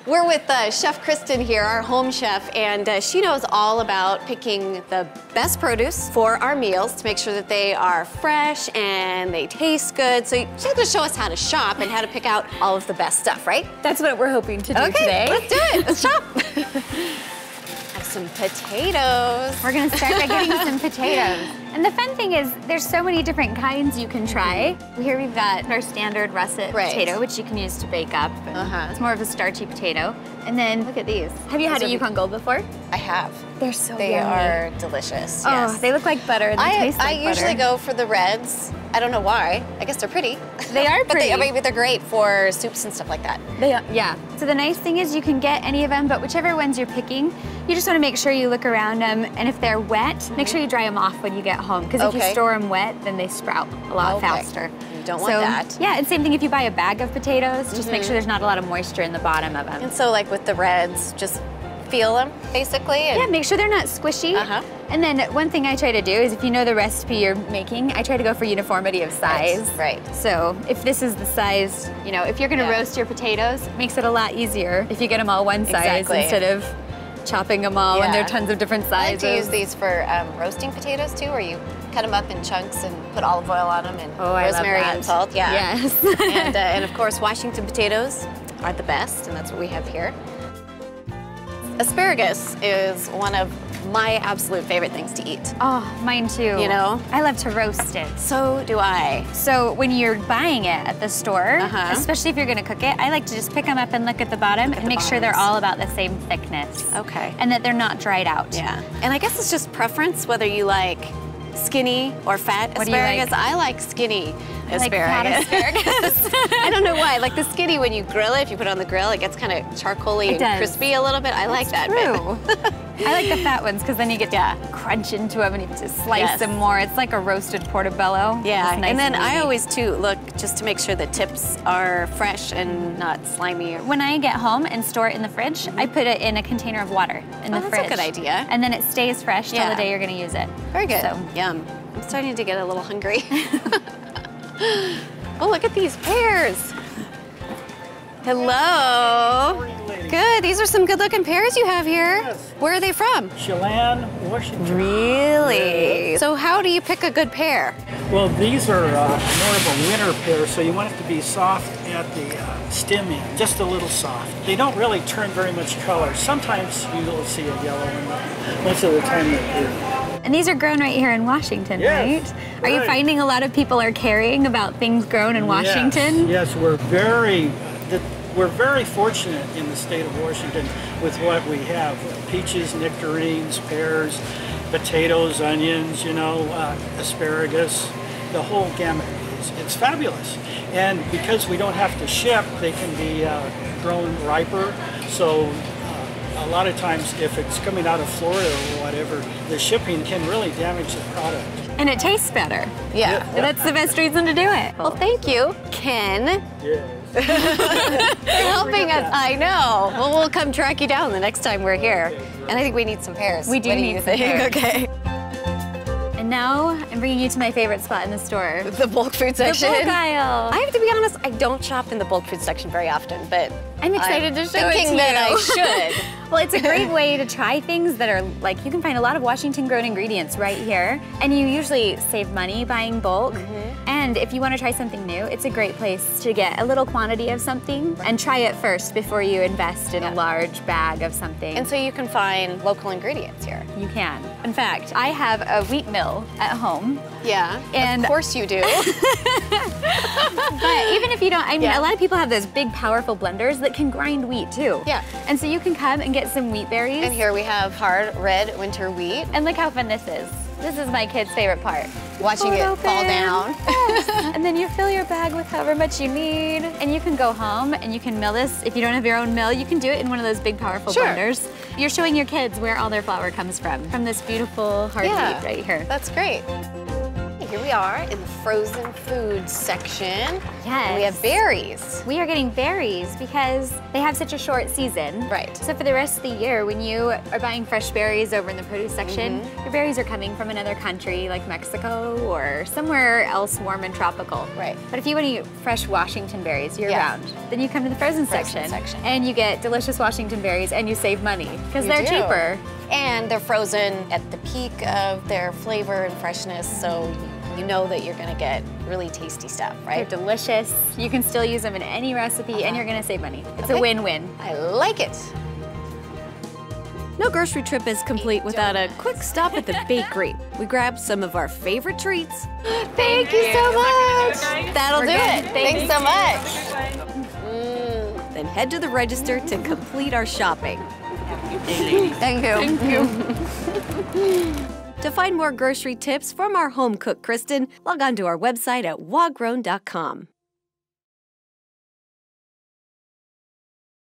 We're with Chef Kristin here, our home chef, and she knows all about picking the best produce for our meals to make sure that they are fresh and they taste good. So she's going to show us how to shop and how to pick out all of the best stuff, right? That's what we're hoping to do today. Okay, let's do it. Let's shop. Have some potatoes. We're going to start by getting some potatoes. And the fun thing is, there's so many different kinds you can try. Here we've got our standard russet potato, which you can use to bake up. It's more of a starchy potato. And then, look at these. Have you had a Yukon Gold before? I have. They're so They yummy. are delicious, Oh, yes. they look like butter. They taste like butter. I usually go for the reds. I don't know why. I guess they're pretty. They are pretty. But they're great for soups and stuff like that. They are, yeah. So the nice thing is you can get any of them, but whichever ones you're picking, you just want to make sure you look around them, and if they're wet, make sure you dry them off when you get home, because if you store them wet, then they sprout a lot faster. You don't want that. Yeah, and same thing if you buy a bag of potatoes, just make sure there's not a lot of moisture in the bottom of them. And so like with the reds, just feel them, basically. And yeah, make sure they're not squishy. And then one thing I try to do is if you know the recipe you're making, I try to go for uniformity of size. Right. So if this is the size, you know, if you're gonna roast your potatoes, it makes it a lot easier if you get them all one size instead of chopping them all and they're tons of different sizes. I like to use these for roasting potatoes too, where you cut them up in chunks and put olive oil on them and rosemary and salt. Yeah. Yes. and of course, Washington potatoes are the best, and that's what we have here. Asparagus is one of my absolute favorite things to eat. Oh, mine too. You know? I love to roast it. So do I. So when you're buying it at the store, especially if you're gonna cook it, I like to just pick them up and look at the bottom and make sure they're all about the same thickness. Okay. And that they're not dried out. Yeah. And I guess it's just preference whether you like skinny or fat asparagus. I like skinny asparagus. Like fat asparagus. I don't know why. Like the skinny, when you grill it, if you put it on the grill, it gets kind of charcoaly and crispy a little bit. I like that bit. I like the fat ones because then you get to crunch into them and you just slice them more. It's like a roasted portobello. Yeah, nice and then I always too look just to make sure the tips are fresh and not slimy. When I get home and store it in the fridge, I put it in a container of water in the fridge. That's a good idea. And then it stays fresh till the day you're gonna use it. Very good. So, yum. I'm starting to get a little hungry. Oh, look at these pears. Hello. Good. These are some good-looking pears you have here. Yes. Where are they from? Chelan, Washington. Really? So how do you pick a good pear? Well, these are more of a winter pear, so you want it to be soft at the stem end, just a little soft. They don't really turn very much color. Sometimes you'll see a yellow one. Most of the time they do. And these are grown right here in Washington, right? Are you finding a lot of people are caring about things grown in Washington? Yes, we're very fortunate in the state of Washington with what we have. Peaches, nectarines, pears, potatoes, onions, you know, asparagus, the whole gamut. It's fabulous. And because we don't have to ship, they can be grown riper. So a lot of times if it's coming out of Florida or whatever, the shipping can really damage the product. And it tastes better. Yeah. That's the best reason to do it. Well, thank you, Ken. Yes. For helping us. I know. Well, we'll come track you down the next time we're here. And I think we need some pears. We do need some pears. Okay. And now I'm bringing you to my favorite spot in the store. The bulk food section. The bulk aisle. I have to be honest, I don't shop in the bulk food section very often, but I'm excited to show it to you. Thinking that I should. Well, it's a great way to try things that are like, you can find a lot of Washington grown ingredients right here. And you usually save money buying bulk. And if you want to try something new, it's a great place to get a little quantity of something and try it first before you invest in a large bag of something. And so you can find local ingredients here. You can. In fact, I have a wheat mill at home. Yeah, and of course you do. But even if you don't, I mean, a lot of people have those big, powerful blenders that can grind wheat too. Yeah. And so you can come and get some wheat berries. And here we have hard red winter wheat. And look how fun this is. This is my kid's favorite part. Watching it fall down. Yes. And then you fill your bag with however much you need. And you can go home and you can mill this. If you don't have your own mill, you can do it in one of those big, powerful blenders. You're showing your kids where all their flour comes from this beautiful hard wheat right here. That's great. Here here we are in the frozen food section. Yes. And we have berries. We are getting berries because they have such a short season. Right. So for the rest of the year, when you are buying fresh berries over in the produce section, your berries are coming from another country like Mexico or somewhere else warm and tropical. Right. But if you want to eat fresh Washington berries year-round, then you come to the frozen section and you get delicious Washington berries and you save money because they're cheaper. And they're frozen at the peak of their flavor and freshness, so you know that you're gonna get really tasty stuff, right? They're delicious. You can still use them in any recipe and you're gonna save money. It's a win-win. I like it. No grocery trip is complete without a quick stop at the bakery. We grabbed some of our favorite treats. Thank you so much. That'll do it. Thanks so much. Then head to the register to complete our shopping. Thank you. Thank you. To find more grocery tips from our home cook, Kristin, log on to our website at waggrown.com.